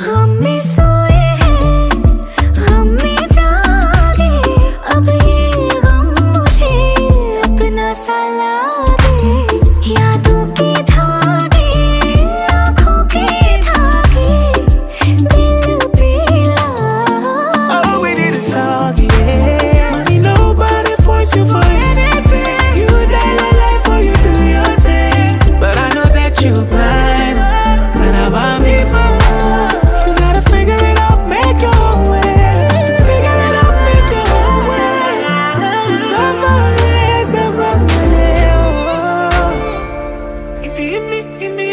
हम में सोए हैं, हम में जागे, अब ये गम मुझे अपना सा लागे। यादों के धागे, आँखों के धागे, दिल पे ला। All we need is talk, yeah. Ain't nobody force you for anything. You die your life or you do your thing. But I know that you blind, and I want me for. You gotta figure it out, make your own way. Figure it out, make your own way. Somebody, somebody, oh. In the